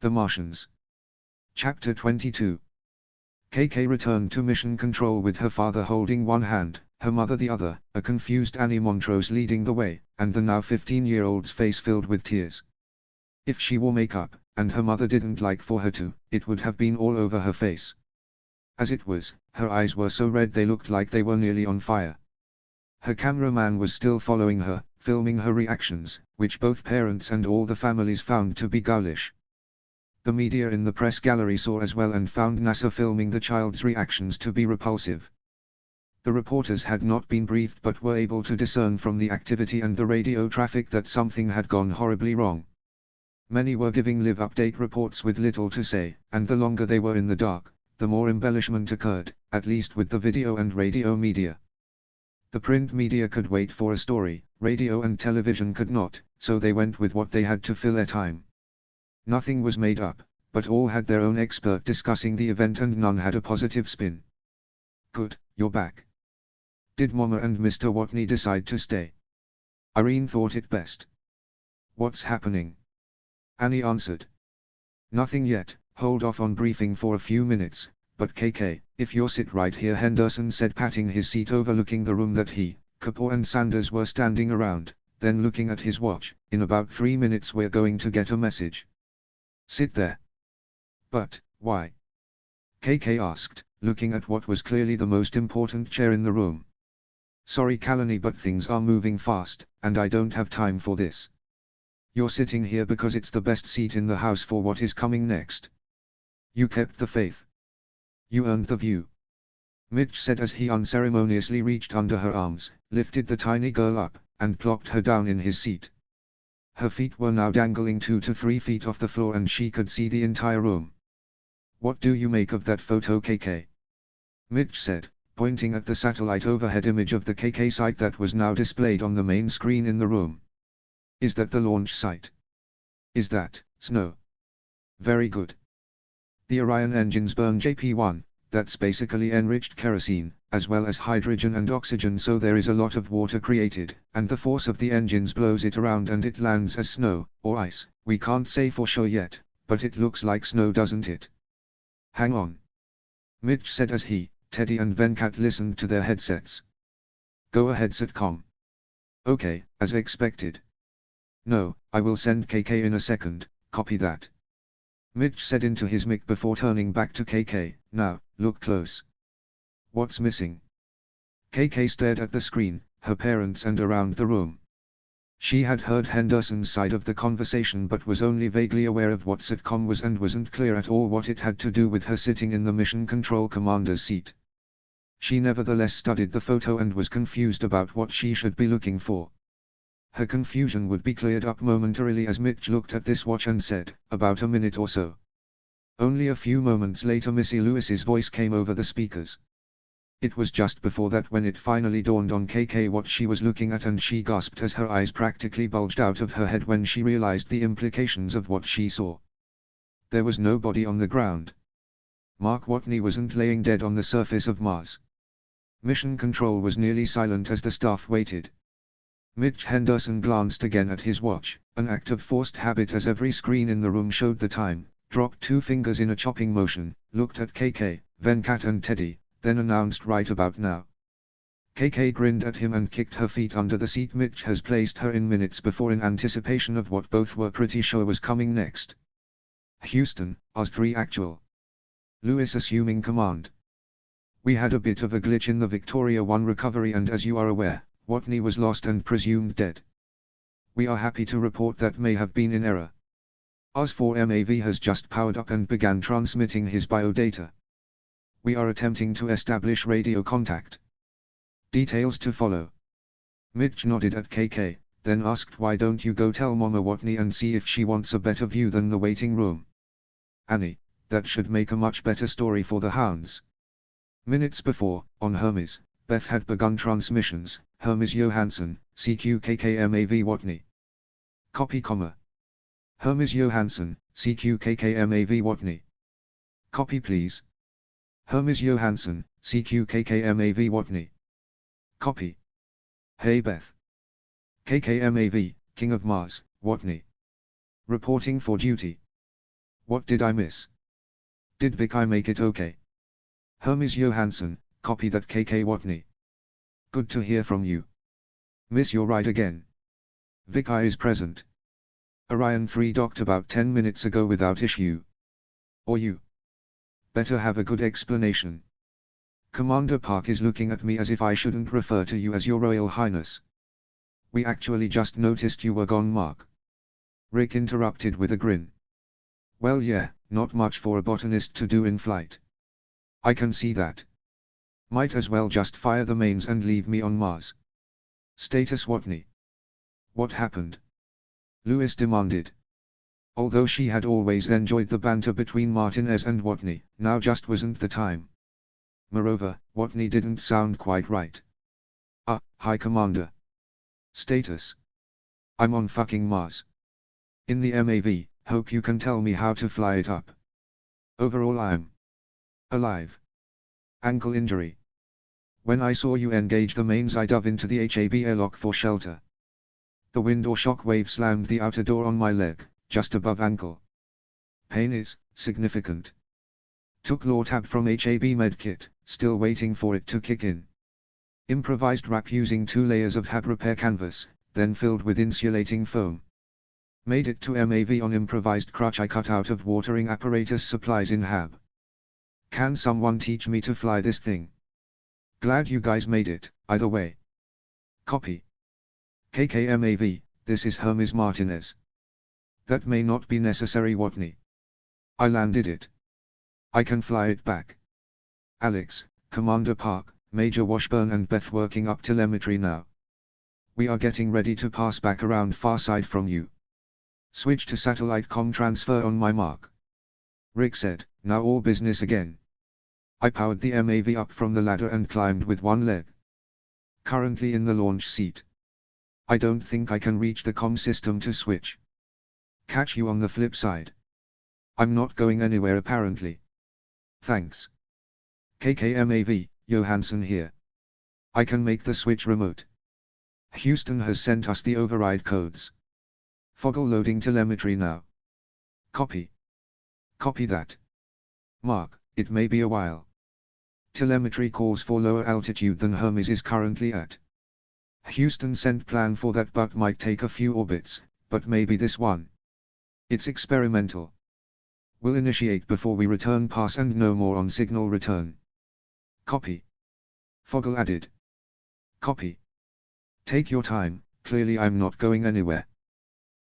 The Martians. Chapter 22. KK returned to mission control with her father holding one hand, her mother the other, a confused Annie Montrose leading the way, and the now 15-year-old's face filled with tears. If she wore makeup, and her mother didn't like for her to, it would have been all over her face. As it was, her eyes were so red they looked like they were nearly on fire. Her cameraman was still following her, filming her reactions, which both parents and all the families found to be ghoulish. The media in the press gallery saw as well and found NASA filming the child's reactions to be repulsive. The reporters had not been briefed but were able to discern from the activity and the radio traffic that something had gone horribly wrong. Many were giving live update reports with little to say, and the longer they were in the dark, the more embellishment occurred, at least with the video and radio media. The print media could wait for a story, radio and television could not, so they went with what they had to fill their time. Nothing was made up, but all had their own expert discussing the event and none had a positive spin. Good, you're back. Did Mama and Mr. Watney decide to stay? Irene thought it best. What's happening? Annie answered. Nothing yet, hold off on briefing for a few minutes, but KK, if you'll sit right here, Henderson said, patting his seat overlooking the room that he, Kapoor and Sanders were standing around, then looking at his watch. In about 3 minutes we're going to get a message. Sit there. But, why? KK asked, looking at what was clearly the most important chair in the room. Sorry Kalani, but things are moving fast, and I don't have time for this. You're sitting here because it's the best seat in the house for what is coming next. You kept the faith. You earned the view. Mitch said as he unceremoniously reached under her arms, lifted the tiny girl up, and plopped her down in his seat. Her feet were now dangling 2 to 3 feet off the floor and she could see the entire room. What do you make of that photo, KK? Mitch said, pointing at the satellite overhead image of the KK site that was now displayed on the main screen in the room. Is that the launch site? Is that snow? Very good. The Orion engines burn JP1, that's basically enriched kerosene, as well as hydrogen and oxygen, so there is a lot of water created, and the force of the engines blows it around and it lands as snow, or ice. We can't say for sure yet, but it looks like snow, doesn't it? Hang on. Mitch said as he, Teddy and Venkat listened to their headsets. Go ahead, Satcom. Okay, as expected. No, I will send KK in a second, copy that. Mitch said into his mic before turning back to KK, now, look close. What's missing? KK stared at the screen, her parents and around the room. She had heard Henderson's side of the conversation but was only vaguely aware of what Satcom was and wasn't clear at all what it had to do with her sitting in the mission control commander's seat. She nevertheless studied the photo and was confused about what she should be looking for. Her confusion would be cleared up momentarily as Mitch looked at this watch and said, about a minute or so. Only a few moments later Missy Lewis's voice came over the speakers. It was just before that when it finally dawned on KK what she was looking at, and she gasped as her eyes practically bulged out of her head when she realized the implications of what she saw. There was nobody on the ground. Mark Watney wasn't laying dead on the surface of Mars. Mission control was nearly silent as the staff waited. Mitch Henderson glanced again at his watch, an act of forced habit as every screen in the room showed the time, dropped 2 fingers in a chopping motion, looked at KK, Venkat and Teddy, then announced right about now. KK grinned at him and kicked her feet under the seat Mitch has placed her in minutes before in anticipation of what both were pretty sure was coming next. Houston, Oz-3 actual. Lewis assuming command. We had a bit of a glitch in the Victoria 1 recovery and as you are aware, Watney was lost and presumed dead. We are happy to report that may have been in error. Oz-4 MAV has just powered up and began transmitting his biodata. We are attempting to establish radio contact. Details to follow. Mitch nodded at KK, then asked why don't you go tell Mama Watney and see if she wants a better view than the waiting room. Annie, that should make a much better story for the hounds. Minutes before, on Hermes, Beth had begun transmissions, Hermes Johansson, CQKKMAV Watney. Copy, Hermes Johansson, CQKKMAV Watney. Copy please. Hermes Johansson, CQKKMAV Watney. Copy. Hey Beth. KKMAV, King of Mars, Watney. Reporting for duty. What did I miss? Did Vicky make it okay? Hermes Johansson, copy that KK Watney. Good to hear from you. Miss your ride again. Vicky is present. Orion 3 docked about 10 minutes ago without issue. Or you. Better have a good explanation. Commander Park is looking at me as if I shouldn't refer to you as Your Royal Highness. We actually just noticed you were gone, Mark. Rick interrupted with a grin. Well yeah, not much for a botanist to do in flight. I can see that. Might as well just fire the mains and leave me on Mars. Status Watney. What happened? Lewis demanded. Although she had always enjoyed the banter between Martinez and Watney, now just wasn't the time. Moreover, Watney didn't sound quite right. Hi Commander. Status. I'm on fucking Mars. In the MAV, hope you can tell me how to fly it up. Overall I'm alive. Ankle injury. When I saw you engage the mains I dove into the HAB airlock for shelter. The wind or shock wave slammed the outer door on my leg, just above ankle. Pain is significant. Took Lortab from HAB medkit, still waiting for it to kick in. Improvised wrap using 2 layers of HAB repair canvas, then filled with insulating foam. Made it to MAV on improvised crutch I cut out of watering apparatus supplies in HAB. Can someone teach me to fly this thing? Glad you guys made it, either way. Copy. KKMAV, this is Hermes Martinez. That may not be necessary, Watney. I landed it. I can fly it back. Alex, Commander Park, Major Washburn and Beth working up telemetry now. We are getting ready to pass back around far side from you. Switch to satellite comm transfer on my mark. Rick said, now all business again. I powered the MAV up from the ladder and climbed with one leg. Currently in the launch seat. I don't think I can reach the comm system to switch. Catch you on the flip side. I'm not going anywhere apparently. Thanks. KKMAV, Johansson here. I can make the switch remote. Houston has sent us the override codes. Foggle loading telemetry now. Copy. Copy that. Mark, it may be a while. Telemetry calls for lower altitude than Hermes is currently at. Houston sent plan for that but might take a few orbits, but maybe this one. It's experimental. We'll initiate before we return pass and no more on signal return. Copy. Foggle added. Copy. Take your time, clearly I'm not going anywhere.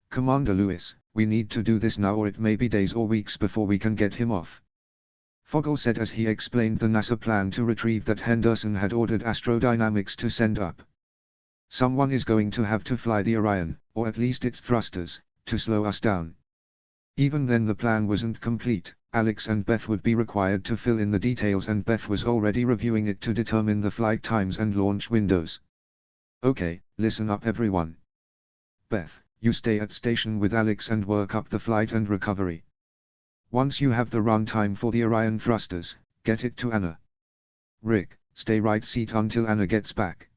Commander Lewis, we need to do this now or it may be days or weeks before we can get him off. Foggle said as he explained the NASA plan to retrieve that Henderson had ordered Astrodynamics to send up. Someone is going to have to fly the Orion, or at least its thrusters, to slow us down. Even then the plan wasn't complete, Alex and Beth would be required to fill in the details and Beth was already reviewing it to determine the flight times and launch windows. Okay, listen up everyone. Beth, you stay at station with Alex and work up the flight and recovery. Once you have the run time for the Orion thrusters, get it to Anna. Rick, stay right seat until Anna gets back.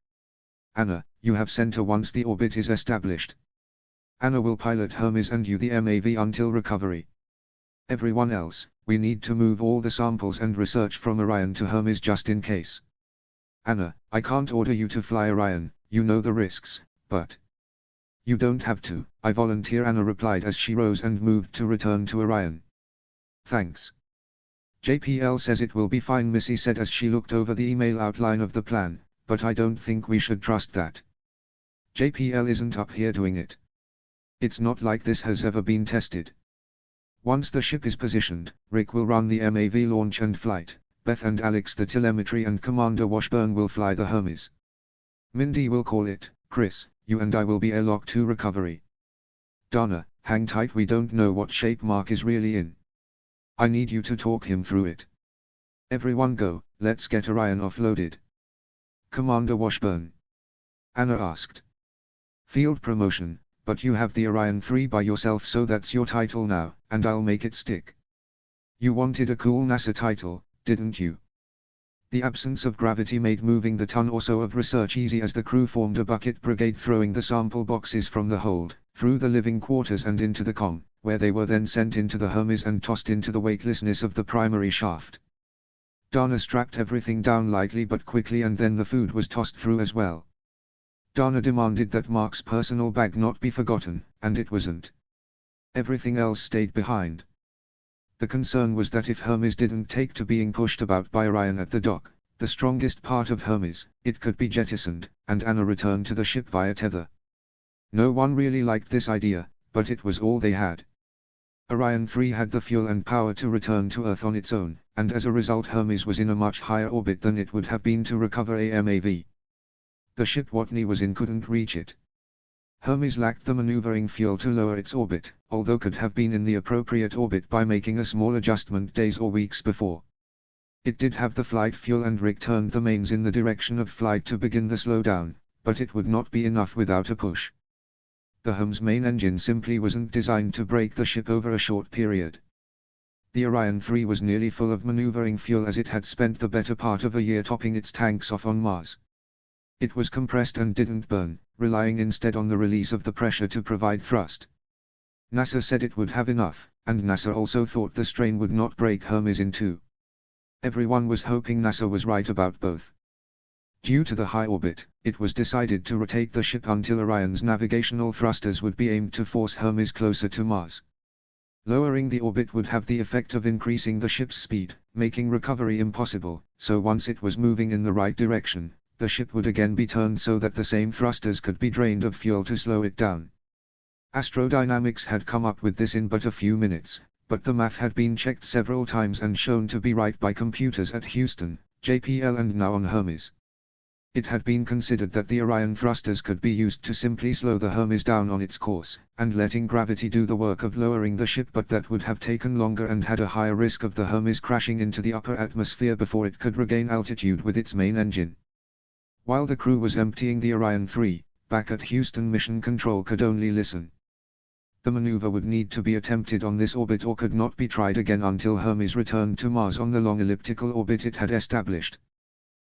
Anna, you have center once the orbit is established. Anna will pilot Hermes and you the MAV until recovery. Everyone else, we need to move all the samples and research from Orion to Hermes just in case. Anna, I can't order you to fly Orion, you know the risks, but... You don't have to, I volunteer, Anna replied as she rose and moved to return to Orion. Thanks. JPL says it will be fine, Missy said as she looked over the email outline of the plan, but I don't think we should trust that. JPL isn't up here doing it. It's not like this has ever been tested. Once the ship is positioned, Rick will run the MAV launch and flight, Beth and Alex the telemetry and Commander Washburn will fly the Hermes. Mindy will call it, Chris, you and I will be airlock to recovery. Donna, hang tight, we don't know what shape Mark is really in. I need you to talk him through it. Everyone go, let's get Orion offloaded. Commander Washburn. Anna asked. Field promotion, but you have the Orion 3 by yourself, so that's your title now, and I'll make it stick. You wanted a cool NASA title, didn't you? The absence of gravity made moving the ton or so of research easy as the crew formed a bucket brigade throwing the sample boxes from the hold, through the living quarters and into the comm. where they were then sent into the Hermes and tossed into the weightlessness of the primary shaft. Dana strapped everything down lightly but quickly, and then the food was tossed through as well. Dana demanded that Mark's personal bag not be forgotten, and it wasn't. Everything else stayed behind. The concern was that if Hermes didn't take to being pushed about by Orion at the dock, the strongest part of Hermes, it could be jettisoned, and Anna returned to the ship via tether. No one really liked this idea, but it was all they had. Orion 3 had the fuel and power to return to Earth on its own, and as a result Hermes was in a much higher orbit than it would have been to recover AMAV. The ship Watney was in couldn't reach it. Hermes lacked the maneuvering fuel to lower its orbit, although could have been in the appropriate orbit by making a small adjustment days or weeks before. It did have the flight fuel, and Rick turned the mains in the direction of flight to begin the slowdown, but it would not be enough without a push. The Hermes main engine simply wasn't designed to brake the ship over a short period. The Orion 3 was nearly full of maneuvering fuel, as it had spent the better part of a year topping its tanks off on Mars. It was compressed and didn't burn, relying instead on the release of the pressure to provide thrust. NASA said it would have enough, and NASA also thought the strain would not break Hermes in two. Everyone was hoping NASA was right about both. Due to the high orbit, it was decided to rotate the ship until Orion's navigational thrusters would be aimed to force Hermes closer to Mars. Lowering the orbit would have the effect of increasing the ship's speed, making recovery impossible, so once it was moving in the right direction, the ship would again be turned so that the same thrusters could be drained of fuel to slow it down. Astrodynamics had come up with this in but a few minutes, but the math had been checked several times and shown to be right by computers at Houston, JPL, and now on Hermes. It had been considered that the Orion thrusters could be used to simply slow the Hermes down on its course, and letting gravity do the work of lowering the ship, but that would have taken longer and had a higher risk of the Hermes crashing into the upper atmosphere before it could regain altitude with its main engine. While the crew was emptying the Orion 3, back at Houston, Mission Control could only listen. The maneuver would need to be attempted on this orbit or could not be tried again until Hermes returned to Mars on the long elliptical orbit it had established.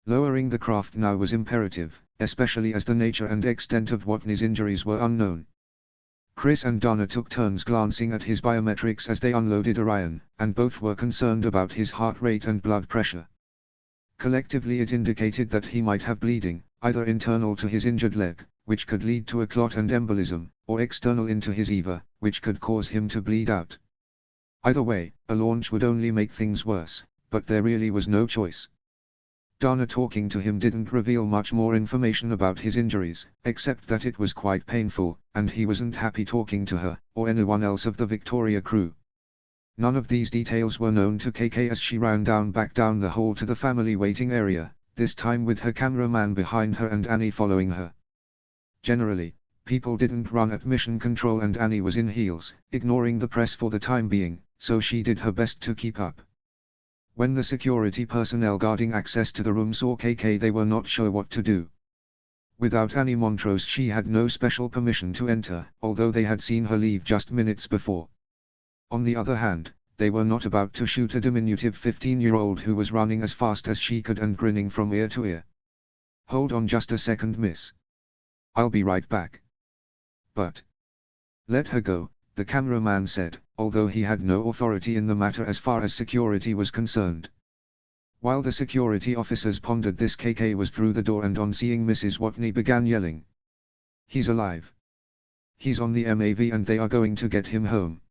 Lowering the craft now was imperative, especially as the nature and extent of Watney's injuries were unknown. Chris and Dana took turns glancing at his biometrics as they unloaded Orion, and both were concerned about his heart rate and blood pressure. Collectively it indicated that he might have bleeding, either internal to his injured leg, which could lead to a clot and embolism, or external into his EVA, which could cause him to bleed out. Either way, a launch would only make things worse, but there really was no choice. Dana talking to him didn't reveal much more information about his injuries, except that it was quite painful, and he wasn't happy talking to her, or anyone else of the Victoria crew. None of these details were known to KK as she ran back down the hall to the family waiting area, this time with her cameraman behind her and Annie following her. Generally, people didn't run at Mission Control, and Annie was in heels, ignoring the press for the time being, so she did her best to keep up. When the security personnel guarding access to the room saw KK, they were not sure what to do. Without Annie Montrose, she had no special permission to enter, although they had seen her leave just minutes before. On the other hand, they were not about to shoot a diminutive 15-year-old who was running as fast as she could and grinning from ear to ear. "Hold on just a second, miss. I'll be right back." "But..." "Let her go," the cameraman said, although he had no authority in the matter as far as security was concerned. While the security officers pondered this, KK was through the door and on seeing Mrs. Watney began yelling. "He's alive. He's on the MAV and they are going to get him home."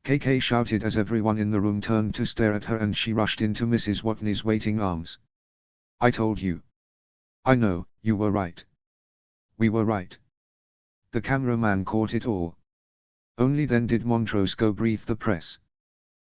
KK shouted as everyone in the room turned to stare at her, and she rushed into Mrs. Watney's waiting arms. "I told you. I know, you were right. We were right." The cameraman caught it all. Only then did Montrose go brief the press.